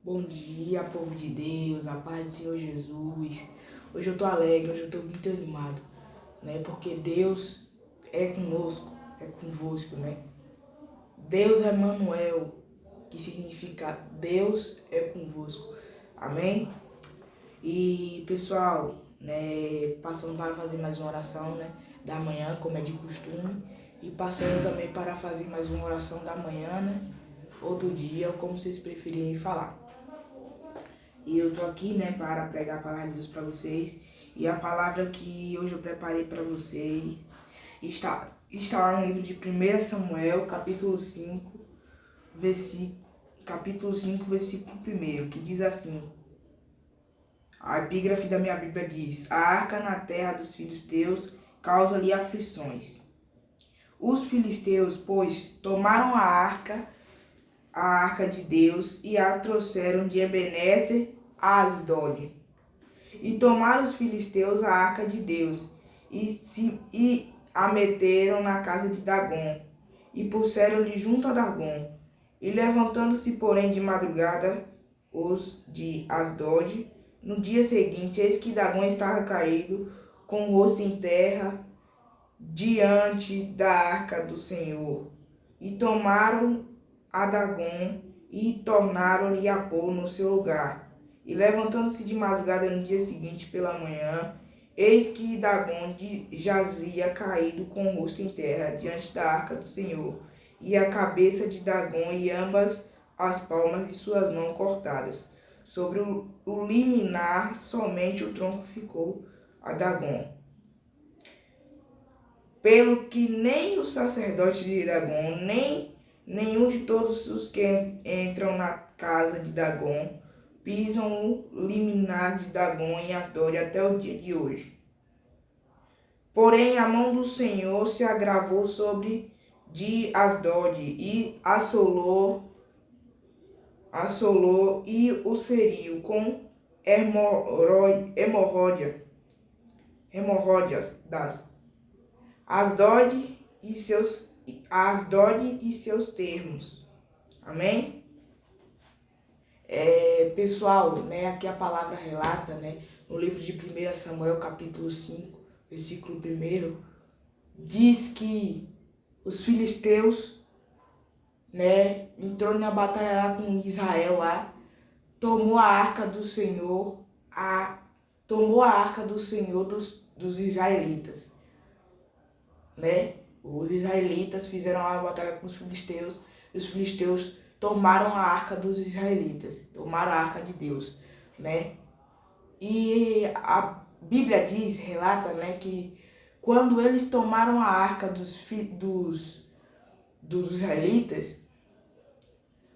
Bom dia, povo de Deus, a paz do Senhor Jesus. Hoje eu tô alegre, hoje eu tô muito animado, né? Porque Deus é conosco, é convosco, né? Deus é Manuel, que significa Deus é convosco. Amém? E pessoal, né, passando para fazer mais uma oração, né, da manhã, como é de costume, e passando também para fazer mais uma oração da manhã, né, ou do dia, como vocês preferirem falar. E eu tô aqui, né, para pregar a palavra de Deus para vocês. E a palavra que hoje eu preparei para vocês está lá no livro de 1 Samuel, capítulo 5, versículo 1, que diz assim: a epígrafe da minha Bíblia diz: a arca na terra dos filisteus causa-lhe aflições. Os filisteus, pois, tomaram a arca de Deus, e a trouxeram de Ebenezer a Asdod. E tomaram os filisteus a arca de Deus, e a meteram na casa de Dagom, e puseram-lhe junto a Dagom. E levantando-se, porém, de madrugada, os de Asdod, no dia seguinte, eis que Dagom estava caído, com o rosto em terra, diante da arca do Senhor. E tomaram a Dagom, e tornaram-lhe a pôr no seu lugar. E levantando-se de madrugada no dia seguinte pela manhã, eis que Dagom jazia caído com o rosto em terra, diante da arca do Senhor, e a cabeça de Dagom e ambas as palmas de suas mãos cortadas. Sobre o liminar somente o tronco ficou a Dagom. Pelo que nem os sacerdotes de Dagom, nem nenhum de todos os que entram na casa de Dagom, pisam o liminar de Dagom em Asdod até o dia de hoje. Porém, a mão do Senhor se agravou sobre de Asdod e assolou e os feriu com hemorróidas das Asdod e seus termos. Amém? Pessoal, né, aqui a palavra relata, né, no livro de 1 Samuel, capítulo 5, versículo 1, diz que os filisteus, né, entrou na batalha lá com Israel lá, tomou a arca do Senhor dos israelitas, né? Os israelitas fizeram uma batalha com os filisteus, e os filisteus tomaram a arca dos israelitas, tomaram a arca de Deus, né? E a Bíblia relata, né, que quando eles tomaram a arca dos israelitas,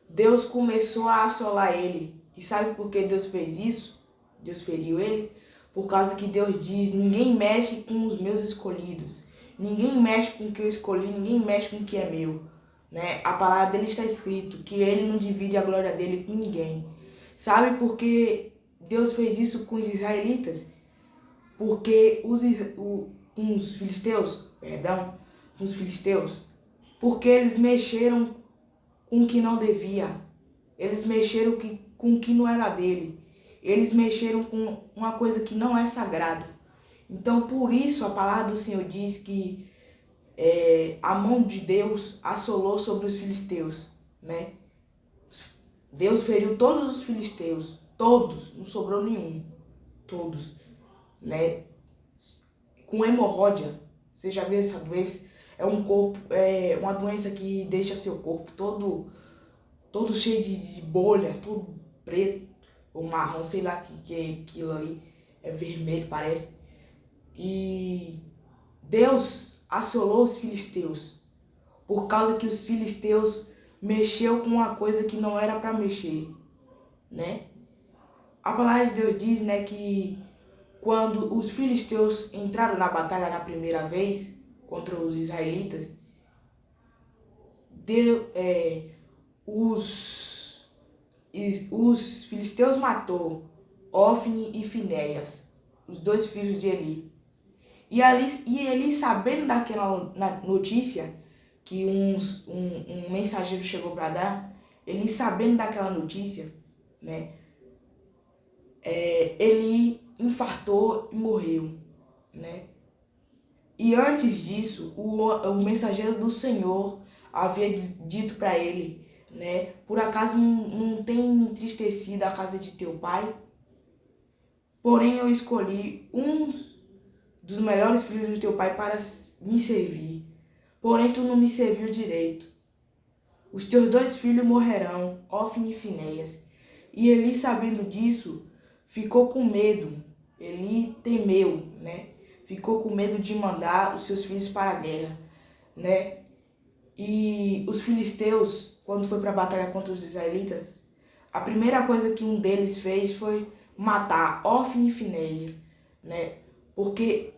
Deus começou a assolar ele. E sabe por que Deus fez isso? Deus feriu ele? Por causa que Deus diz: ninguém mexe com os meus escolhidos. Ninguém mexe com o que eu escolhi, ninguém mexe com o que é meu. Né? A palavra dele está escrito que ele não divide a glória dele com ninguém. Sabe por que Deus fez isso com os israelitas? Porque com os filisteus, porque eles mexeram com o que não devia. Eles mexeram com o que não era dele. Eles mexeram com uma coisa que não é sagrada. Então, por isso, a palavra do Senhor diz que a mão de Deus assolou sobre os filisteus, né? Deus feriu todos os filisteus, todos, não sobrou nenhum, todos, né? Com hemorródia. Você já viu essa doença? É uma doença que deixa seu corpo todo cheio de bolha, todo preto ou marrom, sei lá que é aquilo ali, é vermelho parece. E Deus assolou os filisteus por causa que os filisteus mexeu com uma coisa que não era para mexer, né? A palavra de Deus diz, né, que quando os filisteus entraram na batalha na primeira vez contra os israelitas, os filisteus matou Ofni e Finéias, os dois filhos de Eli. E Eli, sabendo daquela notícia, que um mensageiro chegou para dar, Eli, sabendo daquela notícia, né? Ele infartou e morreu, né? E antes disso, o mensageiro do Senhor havia dito para ele, né? Por acaso não tem entristecido a casa de teu pai? Porém eu escolhi um dos melhores filhos do teu pai para me servir. Porém tu não me serviu direito. Os teus 2 filhos morrerão, Ofni e Finéias. E Eli, sabendo disso, ficou com medo. Eli temeu, né? Ficou com medo de mandar os seus filhos para a guerra, né? E os filisteus, quando foi para a batalha contra os israelitas, a primeira coisa que um deles fez foi matar Ofni e Finéias, né? Porque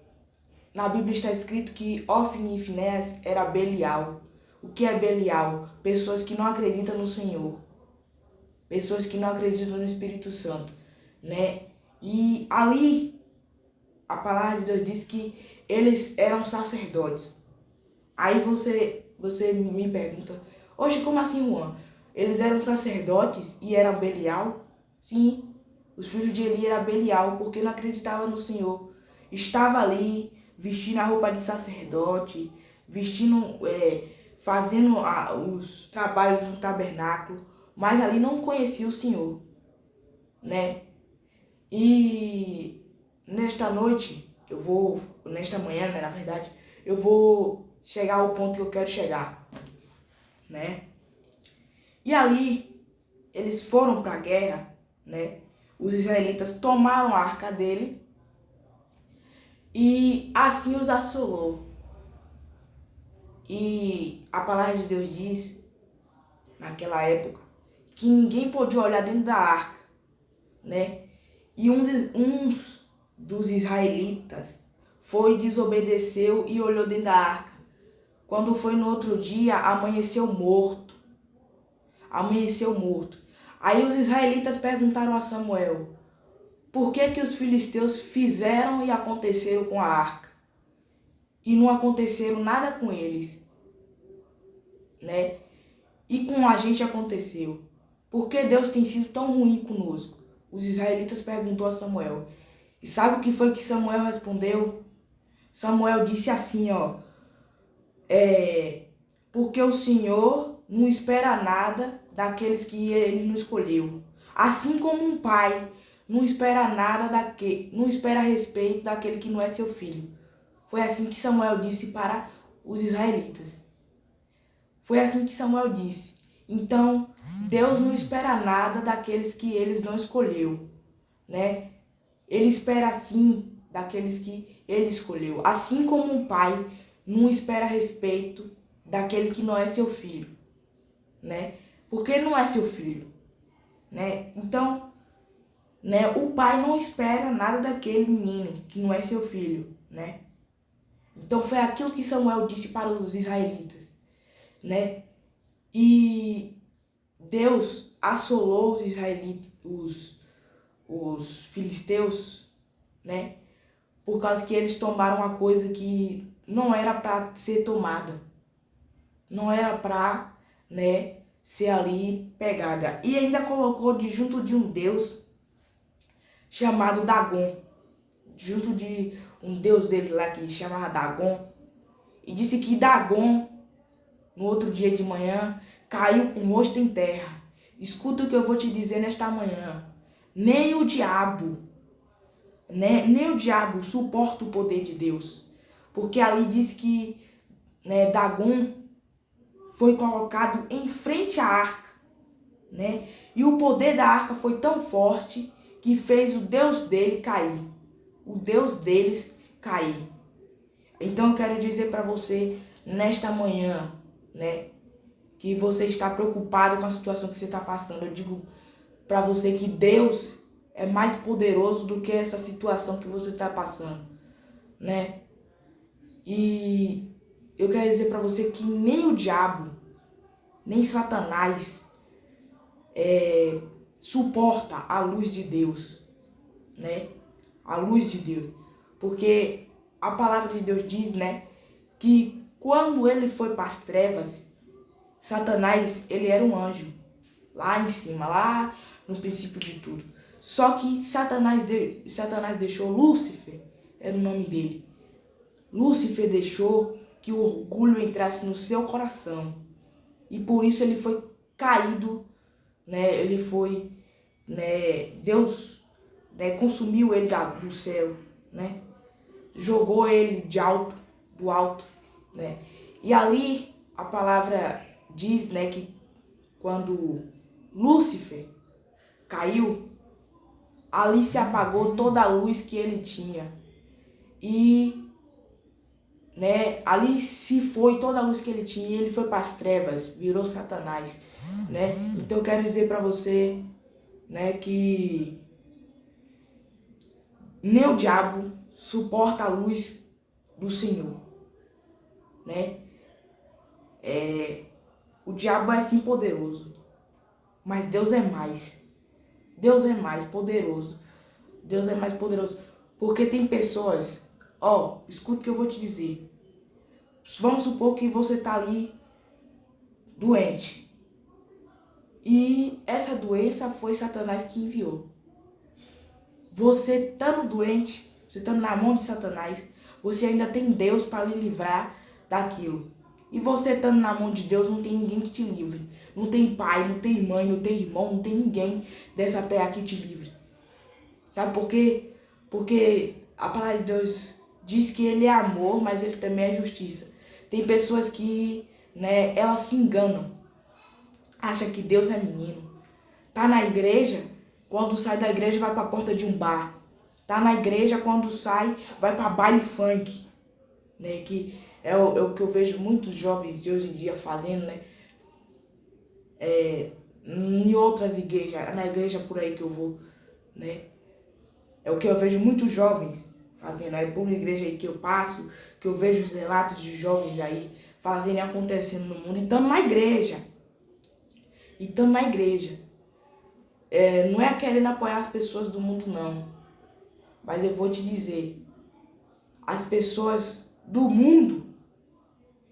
na Bíblia está escrito que Ofni e Finéias era Belial. O que é Belial? Pessoas que não acreditam no Senhor. Pessoas que não acreditam no Espírito Santo, né? E ali, a palavra de Deus diz que eles eram sacerdotes. Aí você me pergunta, oxe, como assim, Juan? Eles eram sacerdotes e eram Belial? Sim, os filhos de Eli eram Belial, porque não acreditavam no Senhor. Estava ali, vestindo a roupa de sacerdote, fazendo os trabalhos no tabernáculo, mas ali não conhecia o Senhor, né? E nesta manhã, né, na verdade, eu vou chegar ao ponto que eu quero chegar, né? E ali, eles foram para a guerra, né? Os israelitas tomaram a arca dele e assim os assolou. E a palavra de Deus diz, naquela época, que ninguém podia olhar dentro da arca, né? E um dos israelitas desobedeceu e olhou dentro da arca. Quando foi no outro dia, amanheceu morto. Amanheceu morto. Aí os israelitas perguntaram a Samuel, por que os filisteus fizeram e aconteceram com a arca? E não aconteceram nada com eles, né? E com a gente aconteceu. Por que Deus tem sido tão ruim conosco? Os israelitas perguntou a Samuel. E sabe o que foi que Samuel respondeu? Samuel disse assim, ó. Porque o Senhor não espera nada daqueles que ele não escolheu. Assim como um pai não espera nada não espera respeito daquele que não é seu filho. Foi assim que Samuel disse para os israelitas. Foi assim que Samuel disse. Então, Deus não espera nada daqueles que eles não escolheu, né? Ele espera sim daqueles que ele escolheu. Assim como um pai não espera respeito daquele que não é seu filho, né? Porque não é seu filho, né? Então, né, o pai não espera nada daquele menino que não é seu filho, né? Então foi aquilo que Samuel disse para os israelitas, né? E Deus assolou os israelitas, os filisteus, né? Por causa que eles tomaram uma coisa que não era para ser tomada. Não era para, né, ser ali pegada. E ainda colocou junto de um deus chamado Dagon. Junto de um deus dele lá que chamava Dagon. E disse que Dagon, no outro dia de manhã, caiu com o rosto em terra. Escuta o que eu vou te dizer nesta manhã. Nem o diabo, né, nem o diabo suporta o poder de Deus. Porque ali diz que, né, Dagon foi colocado em frente à arca, né? E o poder da arca foi tão forte que fez o Deus dele cair. O Deus deles cair. Então eu quero dizer para você nesta manhã, né, que você está preocupado com a situação que você está passando. Eu digo para você que Deus é mais poderoso do que essa situação que você está passando, né? E eu quero dizer para você que nem o diabo, nem Satanás suporta a luz de Deus, né? A luz de Deus. Porque a palavra de Deus diz, né, que quando ele foi para as trevas, Satanás, ele era um anjo. Lá em cima, lá no princípio de tudo. Só que Satanás deixou Lúcifer, era o nome dele. Lúcifer deixou que o orgulho entrasse no seu coração. E por isso ele foi caído, né? Ele foi, né? Deus, né, consumiu ele do céu, né? Jogou ele do alto, né? E ali a palavra diz, né, que quando Lúcifer caiu, ali se apagou toda a luz que ele tinha. E, né, ali se foi toda a luz que ele tinha e ele foi para as trevas, virou Satanás, né? Então eu quero dizer para você, né, que nem o diabo suporta a luz do Senhor, né? O diabo é sim poderoso, mas Deus é mais. Deus é mais poderoso. Deus é mais poderoso. Porque tem pessoas, escuta o que eu vou te dizer. Vamos supor que você tá ali doente. E essa doença foi Satanás que enviou. Você estando doente, você estando na mão de Satanás, você ainda tem Deus para lhe livrar daquilo. E você estando na mão de Deus, não tem ninguém que te livre. Não tem pai, não tem mãe, não tem irmão, não tem ninguém dessa terra que te livre. Sabe por quê? Porque a palavra de Deus diz que ele é amor, mas ele também é justiça. Tem pessoas que, né, elas se enganam. Acham que Deus é menino. Tá na igreja, quando sai da igreja vai para a porta de um bar. Tá na igreja, quando sai, vai para baile funk. Né, que é o que eu vejo muitos jovens de hoje em dia fazendo, né? Em outras igrejas, na igreja por aí que eu vou, né? É o que eu vejo muitos jovens fazendo. É por uma igreja aí que eu passo, que eu vejo os relatos de jovens aí fazendo e acontecendo no mundo. E estamos na igreja. Não é querendo apoiar as pessoas do mundo, não. Mas eu vou te dizer, as pessoas do mundo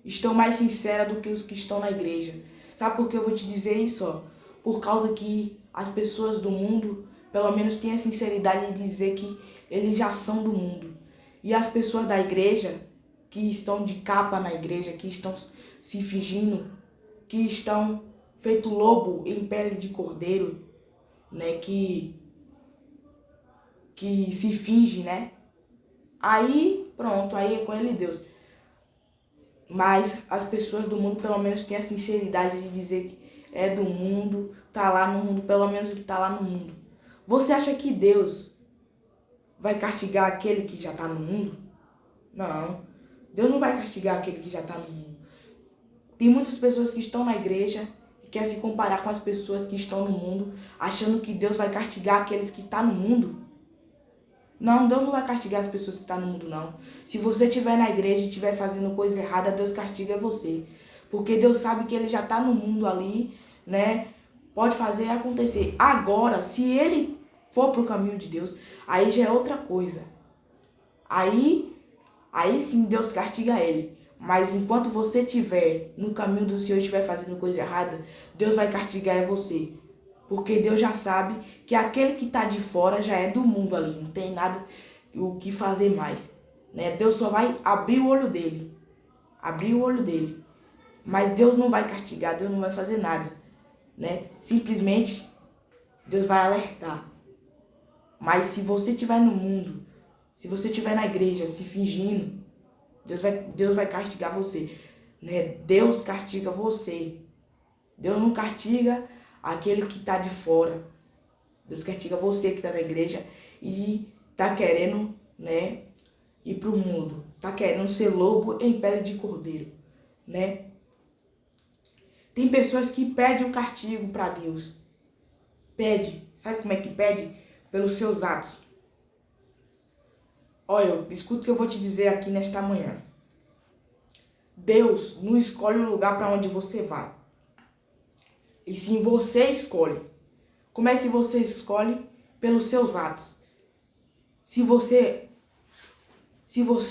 estão mais sinceras do que os que estão na igreja. Sabe por que eu vou te dizer isso? Por causa que as pessoas do mundo, pelo menos, têm a sinceridade de dizer que eles já são do mundo. E as pessoas da igreja, que estão de capa na igreja, que estão se fingindo, que estão feito lobo em pele de cordeiro, né, que se finge, né? Aí, pronto, aí é com ele Deus. Mas as pessoas do mundo pelo menos têm a sinceridade de dizer que é do mundo, tá lá no mundo, pelo menos ele tá lá no mundo. Você acha que Deus vai castigar aquele que já tá no mundo? Não, Deus não vai castigar aquele que já tá no mundo. Tem muitas pessoas que estão na igreja e querem se comparar com as pessoas que estão no mundo, achando que Deus vai castigar aqueles que estão no mundo. Não, Deus não vai castigar as pessoas que estão no mundo, não. Se você estiver na igreja e estiver fazendo coisa errada, Deus castiga você. Porque Deus sabe que ele já está no mundo ali, né? Pode fazer acontecer. Agora, se ele for para o caminho de Deus, aí já é outra coisa. Aí sim Deus castiga ele. Mas enquanto você estiver no caminho do Senhor e estiver fazendo coisa errada, Deus vai castigar você. Porque Deus já sabe que aquele que está de fora já é do mundo ali, não tem nada o que fazer mais, né? Deus só vai abrir o olho dele, mas Deus não vai castigar, Deus não vai fazer nada, né? Simplesmente Deus vai alertar. Mas se você estiver no mundo, se você estiver na igreja se fingindo, Deus vai castigar você, né? Deus castiga você. Deus não castiga aquele que está de fora. Deus castiga você que está na igreja e está querendo, né, ir para o mundo. Está querendo ser lobo em pele de cordeiro, né? Tem pessoas que pedem um castigo para Deus. Pede. Sabe como é que pede? Pelos seus atos. Olha, escuta o que eu vou te dizer aqui nesta manhã. Deus não escolhe o lugar para onde você vai. E sim você escolhe. Como é que você escolhe? Pelos seus atos. Se você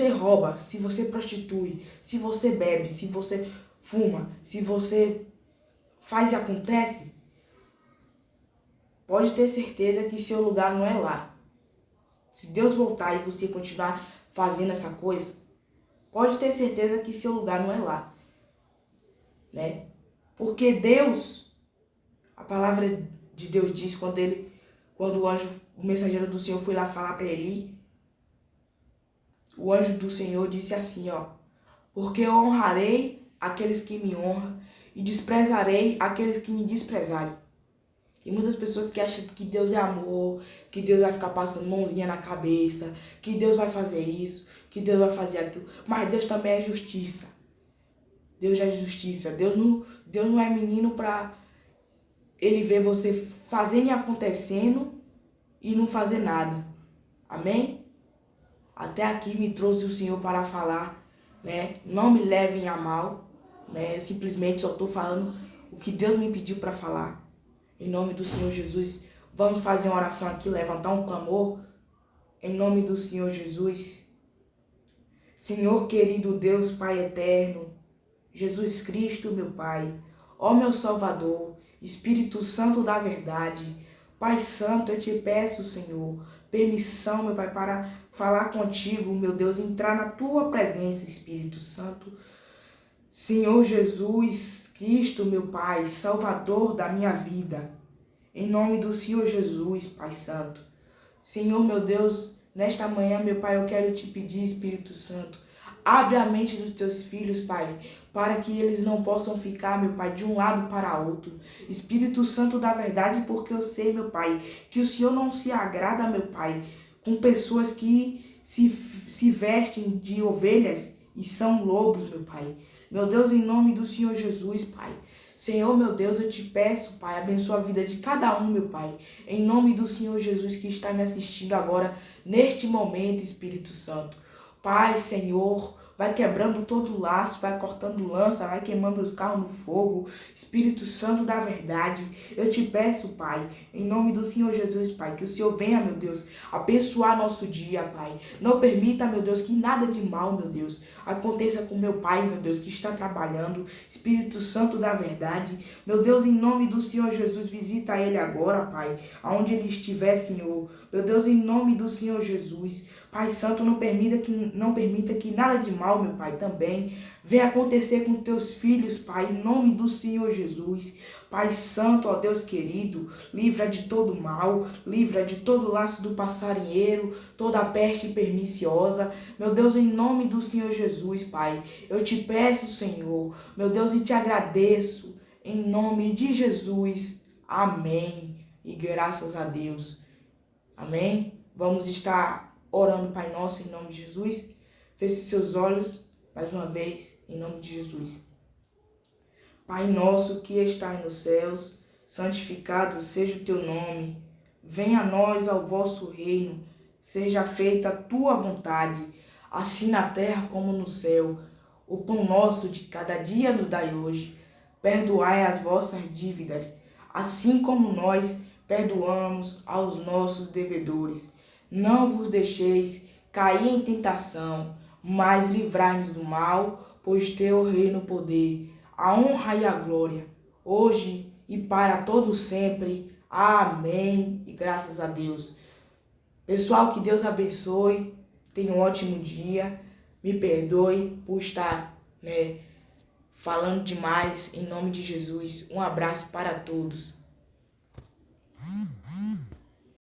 rouba, se você prostitui, se você bebe, se você fuma, se você faz e acontece, pode ter certeza que seu lugar não é lá. Se Deus voltar e você continuar fazendo essa coisa, pode ter certeza que seu lugar não é lá, né? Porque Deus, a palavra de Deus diz quando o mensageiro do Senhor foi lá falar para ele, o anjo do Senhor disse assim, ó: porque eu honrarei aqueles que me honram e desprezarei aqueles que me desprezarem. Tem muitas pessoas que acham que Deus é amor, que Deus vai ficar passando mãozinha na cabeça, que Deus vai fazer isso, que Deus vai fazer aquilo. Mas Deus também é justiça. Deus é justiça. Deus não é menino para ele ver você fazendo e acontecendo e não fazer nada. Amém? Até aqui me trouxe o Senhor para falar, né? Não me levem a mal, né? Eu simplesmente só estou falando o que Deus me pediu para falar. Em nome do Senhor Jesus, vamos fazer uma oração aqui, levantar um clamor. Em nome do Senhor Jesus. Senhor querido Deus, Pai eterno, Jesus Cristo, meu Pai, ó meu Salvador, Espírito Santo da verdade, Pai Santo, eu te peço, Senhor, permissão, meu Pai, para falar contigo, meu Deus, entrar na tua presença, Espírito Santo. Senhor Jesus Cristo, meu Pai, Salvador da minha vida, em nome do Senhor Jesus, Pai Santo. Senhor, meu Deus, nesta manhã, meu Pai, eu quero te pedir, Espírito Santo, abre a mente dos teus filhos, Pai, para que eles não possam ficar, meu Pai, de um lado para outro. Espírito Santo da verdade, porque eu sei, meu Pai, que o Senhor não se agrada, meu Pai, com pessoas que se vestem de ovelhas e são lobos, meu Pai. Meu Deus, em nome do Senhor Jesus, Pai. Senhor, meu Deus, eu te peço, Pai, abençoa a vida de cada um, meu Pai. Em nome do Senhor Jesus que está me assistindo agora, neste momento, Espírito Santo. Pai, Senhor, vai quebrando todo o laço, vai cortando lança, vai queimando os carros no fogo. Espírito Santo da verdade, eu te peço, Pai, em nome do Senhor Jesus, Pai, que o Senhor venha, meu Deus, abençoar nosso dia, Pai. Não permita, meu Deus, que nada de mal, meu Deus, aconteça com meu Pai, meu Deus, que está trabalhando. Espírito Santo da verdade, meu Deus, em nome do Senhor Jesus, visita ele agora, Pai, aonde ele estiver, Senhor. Meu Deus, em nome do Senhor Jesus, Pai Santo, não permita que nada de mal, meu Pai, também venha acontecer com teus filhos, Pai, em nome do Senhor Jesus. Pai Santo, ó Deus querido, livra de todo mal, livra de todo laço do passarinheiro, toda peste perniciosa. Meu Deus, em nome do Senhor Jesus, Pai, eu te peço, Senhor, meu Deus, e te agradeço, em nome de Jesus. Amém. E graças a Deus. Amém. Vamos estar orando, Pai Nosso, em nome de Jesus. Feche seus olhos, mais uma vez, em nome de Jesus. Pai nosso que estás nos céus, santificado seja o teu nome. Venha a nós ao vosso reino, seja feita a tua vontade, assim na terra como no céu. O pão nosso de cada dia nos dai hoje. Perdoai as vossas dívidas, assim como nós perdoamos aos nossos devedores. Não vos deixeis cair em tentação, mas livrai-nos do mal, pois teu reino, o poder, a honra e a glória, hoje e para todo sempre. Amém. E graças a Deus. Pessoal, que Deus abençoe. Tenha um ótimo dia. Me perdoe por estar, falando demais. Em nome de Jesus. Um abraço para todos.